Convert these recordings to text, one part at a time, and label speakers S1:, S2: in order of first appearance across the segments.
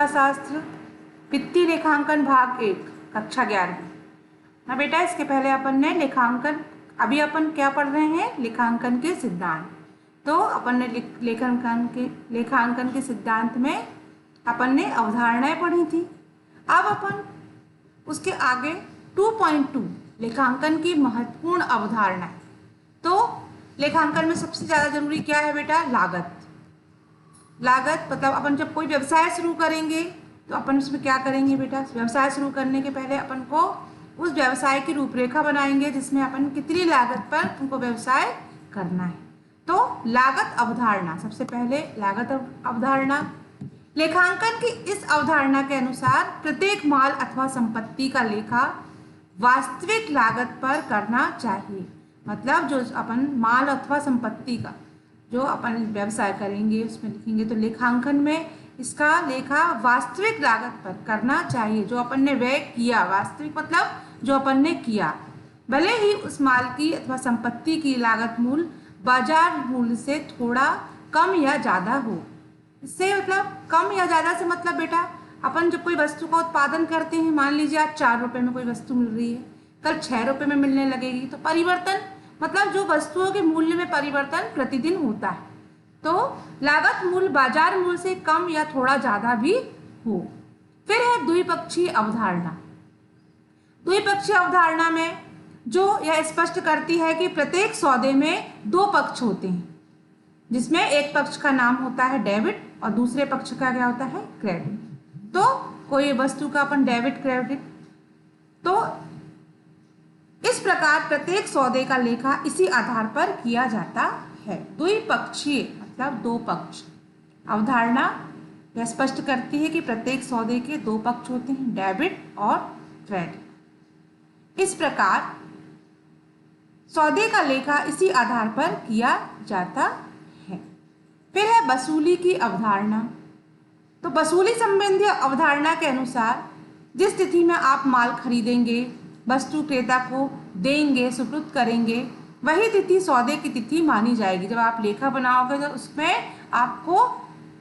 S1: शास्त्र वित्तीय लेखांकन भाग 1 कक्षा 11। ना बेटा, इसके पहले अपन ने लेखांकन, अभी अपन क्या पढ़ रहे हैं, लेखांकन के सिद्धांत। तो अपन ने लेखांकन के सिद्धांत में अपन ने अवधारणाएं पढ़ी थी। अब अपन उसके आगे 2.2 लेखांकन की महत्वपूर्ण अवधारणाएं। तो लेखांकन में सबसे ज़्यादा जरूरी क्या है बेटा? लागत। लागत मतलब अपन जब कोई व्यवसाय शुरू करेंगे तो अपन उसमें क्या करेंगे बेटा? व्यवसाय शुरू करने के पहले अपन को उस व्यवसाय की रूपरेखा बनाएंगे जिसमें अपन कितनी लागत पर उनको व्यवसाय करना है। तो लागत अवधारणा, सबसे पहले लागत अवधारणा। लेखांकन की इस अवधारणा के अनुसार प्रत्येक माल अथवा संपत्ति का लेखा वास्तविक लागत पर करना चाहिए। मतलब जो अपन माल अथवा संपत्ति का जो अपन व्यवसाय करेंगे उसमें लिखेंगे, तो लेखांकन में इसका लेखा वास्तविक लागत पर करना चाहिए। जो अपन ने व्यय किया, वास्तविक मतलब जो अपन ने किया, भले ही उस माल की अथवा संपत्ति की लागत मूल्य बाजार मूल्य से थोड़ा कम या ज़्यादा हो। इससे मतलब कम या ज़्यादा से मतलब बेटा, अपन जब कोई वस्तु का उत्पादन करते हैं, मान लीजिए आज 4 रुपये में कोई वस्तु मिल रही है, कल 6 रुपये में मिलने लगेगी, तो परिवर्तन मतलब जो वस्तुओं के मूल्य में परिवर्तन प्रतिदिन होता है। तो लागत मूल्य बाजार मूल्य से कम या थोड़ा ज़्यादा भी हो। फिर है द्विपक्षीय अवधारणा। द्विपक्षीय अवधारणा में जो यह स्पष्ट करती है कि प्रत्येक सौदे में 2 पक्ष होते हैं, जिसमें एक पक्ष का नाम होता है डेबिट और दूसरे पक्ष का क्या होता है? क्रेडिट। तो कोई वस्तु का अपन डेबिट क्रेडिट, तो इस प्रकार प्रत्येक सौदे का लेखा इसी आधार पर किया जाता है। द्विपक्षीय मतलब 2 पक्ष। अवधारणा यह स्पष्ट करती है कि प्रत्येक सौदे के 2 पक्ष होते हैं, डेबिट और क्रेडिट। इस प्रकार सौदे का लेखा इसी आधार पर किया जाता है। फिर है वसूली की अवधारणा। तो वसूली संबंधी अवधारणा के अनुसार जिस तिथि में आप माल खरीदेंगे, वस्तु क्रेता को देंगे, सुपुर्द करेंगे, वही तिथि सौदे की तिथि मानी जाएगी। जब आप लेखा बनाओगे तो उसमें आपको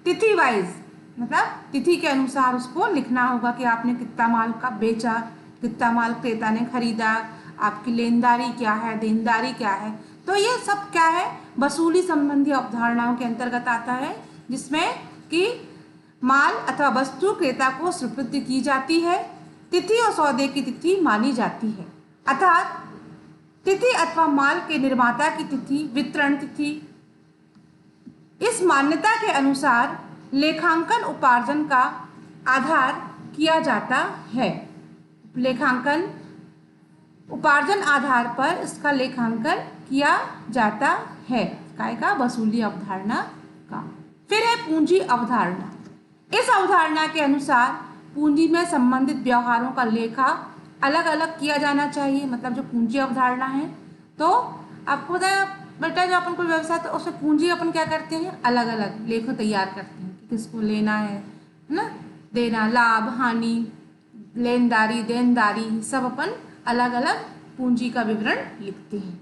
S1: तिथि वाइज मतलब तिथि के अनुसार उसको लिखना होगा कि आपने कितना माल का बेचा, कितना माल क्रेता ने खरीदा, आपकी लेनदारी क्या है, देनदारी क्या है। तो ये सब क्या है? वसूली संबंधी अवधारणाओं के अंतर्गत आता है, जिसमें कि माल अथवा वस्तु क्रेता को सुपुर्द की जाती है, तिथि और सौदे की तिथि मानी जाती है। अर्थात तिथि अथवा माल के निर्माता की तिथि, वितरण तिथि। इस मान्यता के अनुसार लेखांकन उपार्जन का आधार किया जाता है। लेखांकन उपार्जन आधार पर इसका लेखांकन किया जाता है, काय का? वसूली अवधारणा का। फिर है पूंजी अवधारणा। इस अवधारणा के अनुसार पूंजी में संबंधित व्यवहारों का लेखा अलग अलग किया जाना चाहिए। मतलब जो पूंजी अवधारणा है, तो आपको पता है बेटा, जो अपन कोई व्यवसाय तो उसमें पूंजी अपन क्या करते हैं? अलग अलग लेखा तैयार करते हैं कि किसको लेना है ना, देना, लाभ हानि, लेनदारी, देनदारी, सब अपन अलग अलग पूंजी का विवरण लिखते हैं।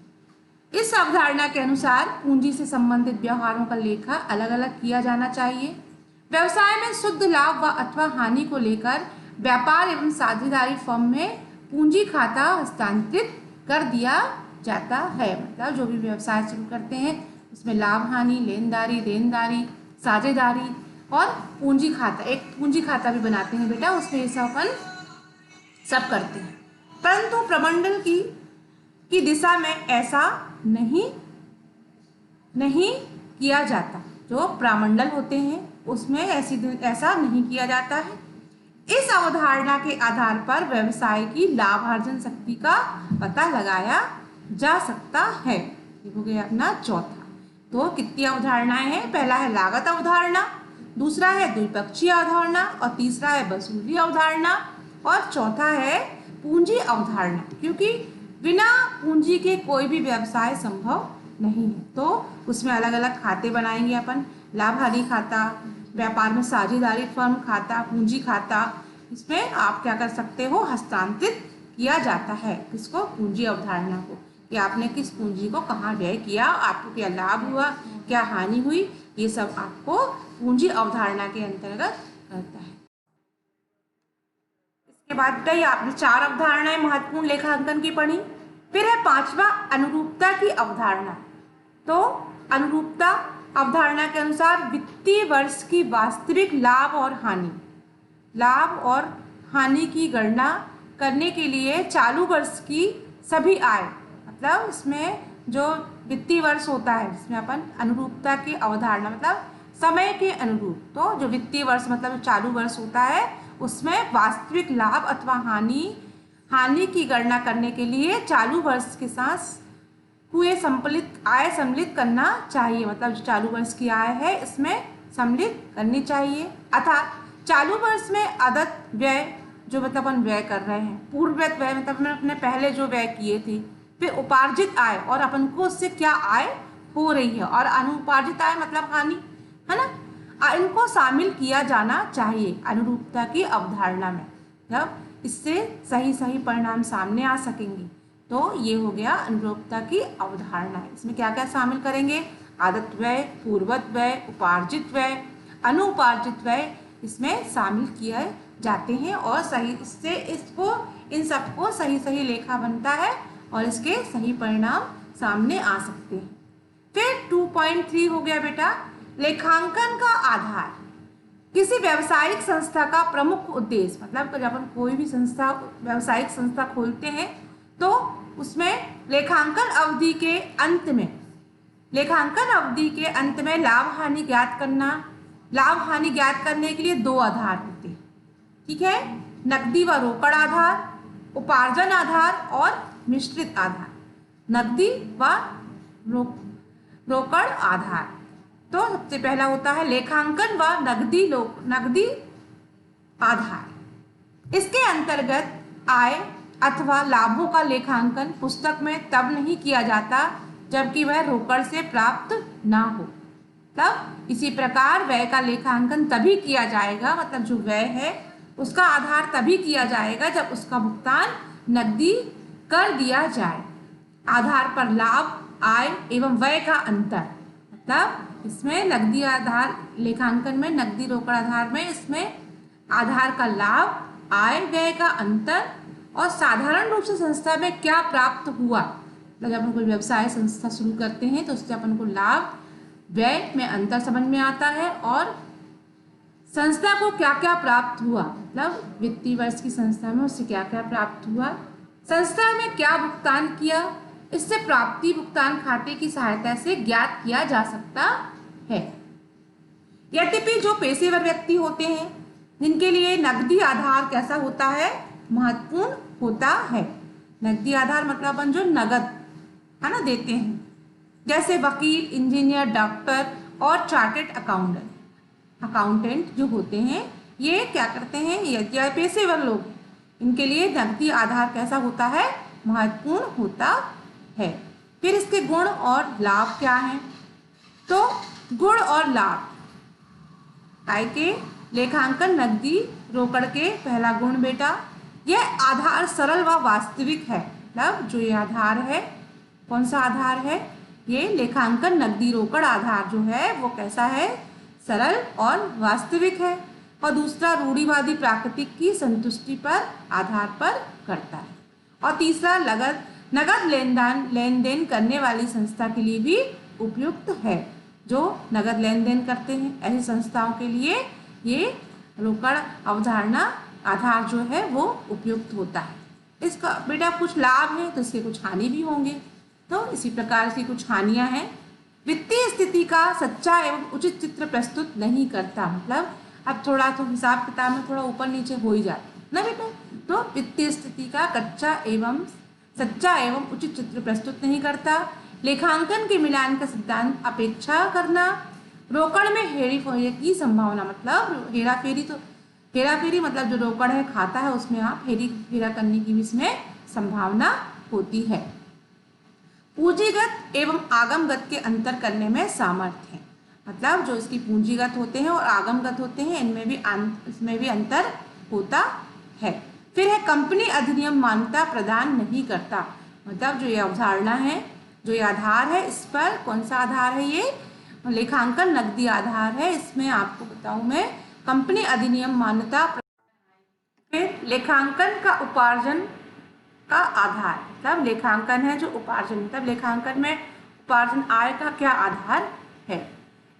S1: इस अवधारणा के अनुसार पूंजी से संबंधित व्यवहारों का लेखा अलग अलग किया जाना चाहिए। व्यवसाय में शुद्ध लाभ व अथवा हानि को लेकर व्यापार एवं साझेदारी फर्म में पूंजी खाता हस्तांतरित कर दिया जाता है। मतलब जो भी व्यवसाय शुरू करते हैं उसमें लाभ हानि, लेनदारी, देनदारी, साझेदारी और पूंजी खाता, एक पूंजी खाता भी बनाते हैं बेटा, उसमें ये सब अपन सब करते हैं। परंतु प्रमंडल की दिशा में ऐसा नहीं किया जाता। जो प्रामंडल होते हैं उसमें ऐसा नहीं किया जाता है। इस अवधारणा के आधार पर व्यवसाय की लाभार्जन शक्ति का पता लगाया जा सकता है। ये हो गया अपना चौथा। तो कितनी अवधारणाएं हैं? पहला है लागत अवधारणा, दूसरा है द्विपक्षीय अवधारणा, और तीसरा है वसूली अवधारणा, और चौथा है पूंजी अवधारणा। क्योंकि बिना पूंजी के कोई भी व्यवसाय संभव नहीं है। तो उसमें अलग अलग खाते बनाएंगे अपन, लाभ हानि खाता, व्यापार में साझेदारी फर्म खाता, पूंजी खाता। इसमें आप क्या कर सकते हो? हस्तांतरित किया जाता है। किसको? पूंजी अवधारणा को, कि आपने किस पूंजी को कहाँ व्यय किया, आपको क्या लाभ हुआ, क्या हानि हुई, ये सब आपको पूंजी अवधारणा के अंतर्गत करता है। के बाद बताइए आपने 4 अवधारणाएं महत्वपूर्ण लेखांकन की पढ़ी। फिर है 5वां अनुरूपता की अवधारणा। तो अनुरूपता अवधारणा के अनुसार वित्तीय वर्ष की वास्तविक लाभ और हानि की गणना करने के लिए चालू वर्ष की सभी आय, मतलब इसमें जो वित्तीय वर्ष होता है जिसमें अपन अनुरूपता की अवधारणा मतलब समय के अनुरूप, तो जो वित्तीय वर्ष मतलब चालू वर्ष होता है उसमें वास्तविक लाभ अथवा हानि की गणना करने के लिए चालू वर्ष के साथ हुए आय सम्मिलित करना चाहिए। मतलब जो चालू वर्ष की आय है इसमें सम्मिलित करनी चाहिए। अर्थात चालू वर्ष में आदत व्यय जो मतलब अपन व्यय कर रहे हैं, पूर्ववत व्यय मतलब हमने अपने पहले जो व्यय किए थे, फिर उपार्जित आय और अपन को उससे क्या आय हो रही है, और अनुपार्जित आय मतलब हानि, है ना, इनको शामिल किया जाना चाहिए अनुरूपता की अवधारणा में। जब इससे सही परिणाम सामने आ सकेंगे। तो ये हो गया अनुरूपता की अवधारणा। इसमें क्या क्या शामिल करेंगे? आदत व्यय, पूर्ववत व्यय, उपार्जित व्यय, अनुपार्जित व्यय इसमें शामिल किए जाते हैं और इन सबको सही लेखा बनता है और इसके सही परिणाम सामने आ सकते हैं। फिर 2.3 हो गया बेटा, लेखांकन का आधार। किसी व्यावसायिक संस्था का प्रमुख उद्देश्य, मतलब जब हम कोई भी व्यावसायिक संस्था खोलते हैं तो उसमें लेखांकन अवधि के अंत में लाभ हानि ज्ञात करने के लिए 2 आधार होते हैं। ठीक है, नकदी व रोकड़ आधार, उपार्जन आधार और मिश्रित आधार। नकदी व रोकड़ आधार। तो सबसे पहला होता है लेखांकन व नकदी आधार। इसके अंतर्गत आय अथवा लाभों का लेखांकन पुस्तक में तब नहीं किया जाता जबकि वह रोकड़ से प्राप्त ना हो। तब इसी प्रकार व्यय का लेखांकन तभी किया जाएगा, मतलब जो व्यय है उसका आधार तभी किया जाएगा जब उसका भुगतान नकदी कर दिया जाए। आधार पर लाभ, आय एवं व्यय का अंतर, मतलब इसमें नकदी आधार लेखांकन में, नकदी रोकड़ आधार में इसमें आधार का लाभ, आय व्यय का अंतर और साधारण रूप से संस्था में क्या प्राप्त हुआ। जब अपन कोई व्यवसाय संस्था शुरू करते हैं तो उससे अपन को लाभ व्यय में अंतर समझ में आता है और संस्था को क्या क्या प्राप्त हुआ, मतलब वित्तीय वर्ष की संस्था में उससे क्या क्या प्राप्त हुआ, संस्था में क्या भुगतान किया, इससे प्राप्ति भुगतान खाते की सहायता से ज्ञात किया जा सकता है। यद्यपि जो पेशेवर व्यक्ति होते हैं जिनके लिए नकदी आधार कैसा होता है, महत्वपूर्ण होता है। नकदी आधार मतलब अपन जो नगद है ना देते हैं, जैसे वकील, इंजीनियर, डॉक्टर और चार्टेड अकाउंटेंट जो होते हैं, ये क्या करते हैं, ये पेशेवर लोग, इनके लिए नकदी आधार कैसा होता है, महत्वपूर्ण होता है। फिर इसके गुण और लाभ क्या हैं? तो गुण और लाभ आय के लेखांकन नकदी रोकड़ के पहला गुण बेटा, यह आधार सरल व वास्तविक है। मतलब जो ये आधार है, कौन सा आधार है, ये लेखांकन नकदी रोकड़ आधार जो है वो कैसा है, सरल और वास्तविक है। और दूसरा रूढ़िवादी प्राकृतिक की संतुष्टि पर आधार पर करता है। और तीसरा नगद लेन देन करने वाली संस्था के लिए भी उपयुक्त है। जो नगद लेन देन करते हैं ऐसी संस्थाओं के लिए ये रोकड़ अवधारणा आधार जो है वो उपयुक्त होता है। इसका बेटा कुछ लाभ है तो इसके कुछ हानि भी होंगे, तो इसी प्रकार से कुछ हानियां हैं। वित्तीय स्थिति का सच्चा एवं उचित चित्र प्रस्तुत नहीं करता, मतलब अब थोड़ा तो हिसाब किताब में थोड़ा ऊपर नीचे हो ही जाता है ना बेटा। तो वित्तीय स्थिति का सच्चा एवं उचित चित्र प्रस्तुत नहीं करता। लेखांकन के मिलान का सिद्धांत अपेक्षा करना। रोकड़ में हेराफेरी की संभावना, मतलब हेराफेरी मतलब जो रोकड़ है खाता है उसमें आप हेरा करने की भी इसमें संभावना होती है। पूंजीगत एवं आगमगत के अंतर करने में सामर्थ्य है, मतलब जो इसकी पूंजीगत होते हैं और आगमगत होते हैं इसमें भी अंतर होता है। फिर है कंपनी अधिनियम मान्यता प्रदान नहीं करता, मतलब जो ये अवधारणा है, जो ये आधार है, इस पर कौन सा आधार है, ये लेखांकन नकदी आधार है। इसमें आपको बताऊं मैं, कंपनी अधिनियम मान्यता फिर लेखांकन का उपार्जन का आधार, मतलब लेखांकन है जो उपार्जन, मतलब लेखांकन में उपार्जन आय का क्या आधार है।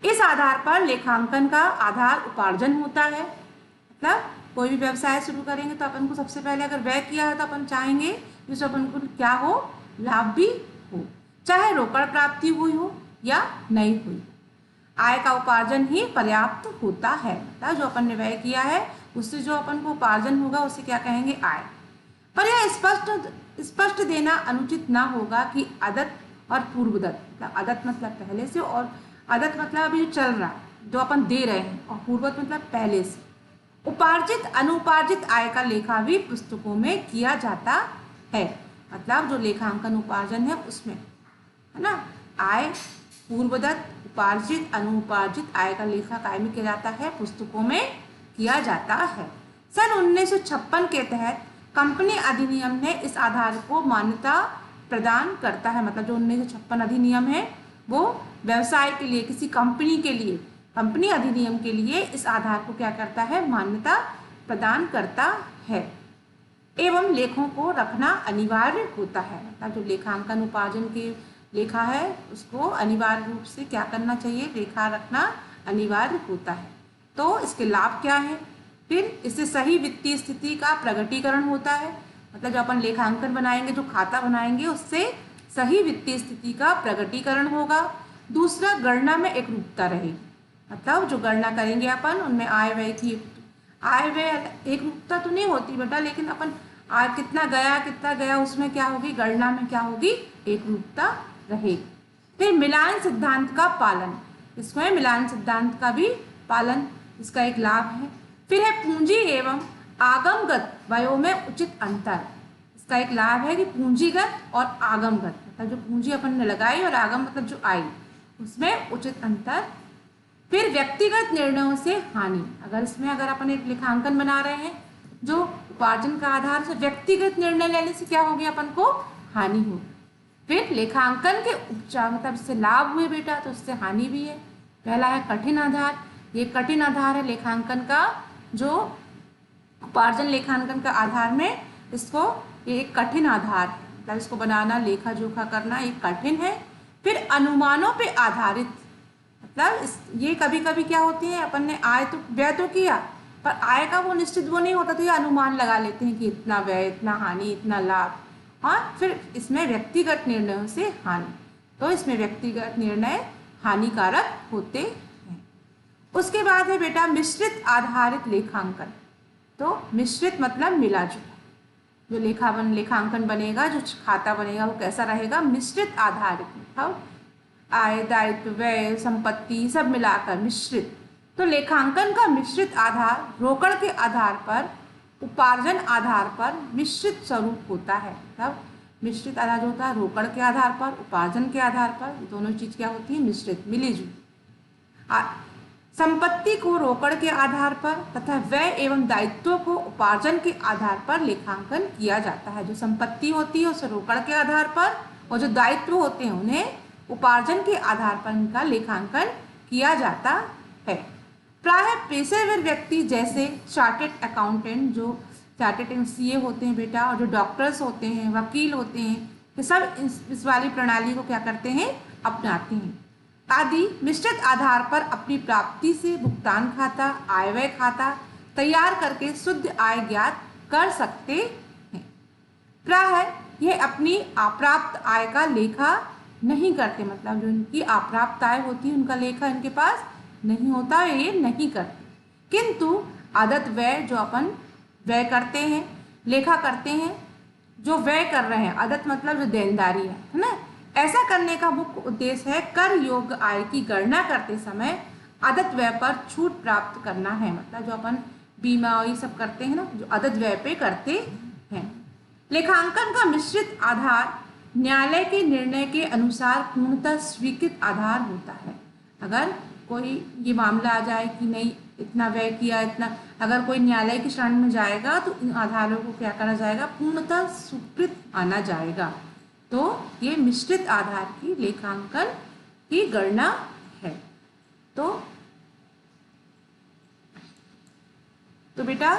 S1: इस आधार पर लेखांकन का आधार उपार्जन होता है। मतलब कोई भी व्यवसाय शुरू करेंगे तो अपन को सबसे पहले अगर व्यय किया है तो अपन चाहेंगे कि उसमें अपन को क्या हो, लाभ भी हो, चाहे रोकड़ प्राप्ति हुई हो या नहीं हुई। आय का उपार्जन ही पर्याप्त होता है, मतलब जो अपन ने व्यय किया है उससे जो अपन को उपार्जन होगा उसे क्या कहेंगे, आय। पर यह स्पष्ट देना अनुचित ना होगा कि आदत और पूर्वदत्त, मतलब आदत मतलब पहले से, और आदत मतलब अभी जो चल रहा है, जो अपन दे रहे हैं, और पूर्वदत्त मतलब पहले से, उपार्जित अनुपार्जित आय का लेखा भी पुस्तकों में किया जाता है। मतलब जो लेखांकन उपार्जन है उसमें, है ना, आय, पूर्वदत्त, उपार्जित अनुपार्जित आय का लेखा काय में किया जाता है, पुस्तकों में किया जाता है। सन 1956 के तहत कंपनी अधिनियम ने इस आधार को मान्यता प्रदान करता है। मतलब जो 1956 अधिनियम है वो व्यवसाय के लिए, किसी कंपनी के लिए, कंपनी अधिनियम के लिए इस आधार को क्या करता है, मान्यता प्रदान करता है। एवं लेखों को रखना अनिवार्य होता है। मतलब जो लेखांकन उपार्जन की लेखा है उसको अनिवार्य रूप से क्या करना चाहिए, लेखा रखना अनिवार्य होता है। तो इसके लाभ क्या है, फिर इससे सही वित्तीय स्थिति का प्रगटीकरण होता है। मतलब जो अपन लेखांकन बनाएंगे, जो खाता बनाएंगे, उससे सही वित्तीय स्थिति का प्रगटीकरण होगा। दूसरा, गणना में एकरूपता रहेगी। मतलब जो गणना करेंगे अपन उनमें आय व्यय की, आय व्यय एकरूपता तो नहीं होती बेटा, लेकिन अपन आय कितना गया उसमें क्या होगी, गणना में क्या होगी, एकरूपता रहेगी। फिर मिलान सिद्धांत का पालन, इसमें मिलान सिद्धांत का भी पालन, इसका एक लाभ है। फिर है पूंजी एवं आगमगत व्ययों में उचित अंतर, इसका एक लाभ है कि पूंजीगत और आगमगत, मतलब जो पूंजी अपन ने लगाई और आगम मतलब जो आई, उसमें उचित अंतर। फिर व्यक्तिगत निर्णयों से हानि, अगर अपन एक लेखांकन बना रहे हैं जो उपार्जन का आधार से व्यक्तिगत निर्णय लेने से क्या होगी, अपन को हानि होगी। फिर लेखांकन के उपचार, मतलब इससे लाभ हुए बेटा तो उससे हानि भी है। पहला है कठिन आधार, ये कठिन आधार है लेखांकन का, जो उपार्जन लेखांकन का आधार में इसको, ये एक कठिन आधार है, मतलब इसको बनाना, लेखा जोखा करना ये कठिन है। फिर अनुमानों पे आधारित, मतलब ये कभी कभी क्या होती है, अपन ने आय तो व्यय तो किया पर आय का वो निश्चित वो नहीं होता, तो ये अनुमान लगा लेते हैं कि इतना व्यय, इतना हानि, इतना लाभ। और फिर इसमें व्यक्तिगत निर्णयों से हानि, तो इसमें व्यक्तिगत निर्णय हानिकारक होते हैं। उसके बाद है बेटा मिश्रित आधारित लेखांकन। तो मिश्रित मतलब मिला जुला, जो लेखांकन बनेगा, जो खाता बनेगा वो कैसा रहेगा, मिश्रित आधारित, मतलब आय, दायित्व, व्यय, संपत्ति सब मिलाकर मिश्रित। तो लेखांकन का मिश्रित आधार रोकड़ के आधार पर, उपार्जन आधार पर मिश्रित स्वरूप होता है। मतलब मिश्रित आधार जो होता है रोकड़ के आधार पर, उपार्जन के आधार पर, दोनों चीज क्या होती है, मिश्रित, मिली जुली। संपत्ति को रोकड़ के आधार पर तथा व्यय एवं दायित्वों को उपार्जन के आधार पर लेखांकन किया जाता है। जो संपत्ति होती है उसे रोकड़ के आधार पर, और जो दायित्व होते हैं उन्हें उपार्जन के आधार पर इनका लेखांकन किया जाता है। प्राय पेशेवर व्यक्ति जैसे चार्टेड अकाउंटेंट, जो चार्टेड सीए होते हैं बेटा, और जो डॉक्टर्स होते हैं, वकील होते हैं, ये सब इस वाली प्रणाली को क्या करते हैं, अपनाते हैं। आदि मिश्रित आधार पर अपनी प्राप्ति से भुगतान खाता, आय व्यय खाता तैयार करके शुद्ध आय ज्ञात कर सकते हैं। प्राय ये अपनी अप्राप्त आय का लेखा नहीं करते, मतलब जो इनकी अप्राप्त आय होती है उनका लेखा इनके पास नहीं होता, ये नहीं करते। किंतु आदत व्यय, जो अपन व्यय करते हैं, लेखा करते हैं, जो व्यय कर रहे हैं, आदत मतलब जो देनदारी है ना, ऐसा करने का मुख्य उद्देश्य है कर योग्य आय की गणना करते समय आदत व्यय पर छूट प्राप्त करना है। मतलब जो अपन बीमा और ये सब करते हैं ना, जो आदत व्यय पे करते हैं। लेखांकन का मिश्रित आधार न्यायालय के निर्णय के अनुसार पूर्णतः स्वीकृत आधार होता है। अगर कोई ये मामला आ जाए कि नहीं इतना व्यय किया, इतना, अगर कोई न्यायालय की श्रेणी में जाएगा तो इन आधारों को क्या करा जाएगा, पूर्णतः स्वीकृत आना जाएगा। तो ये मिश्रित आधार की लेखांकन की गणना है। तो बेटा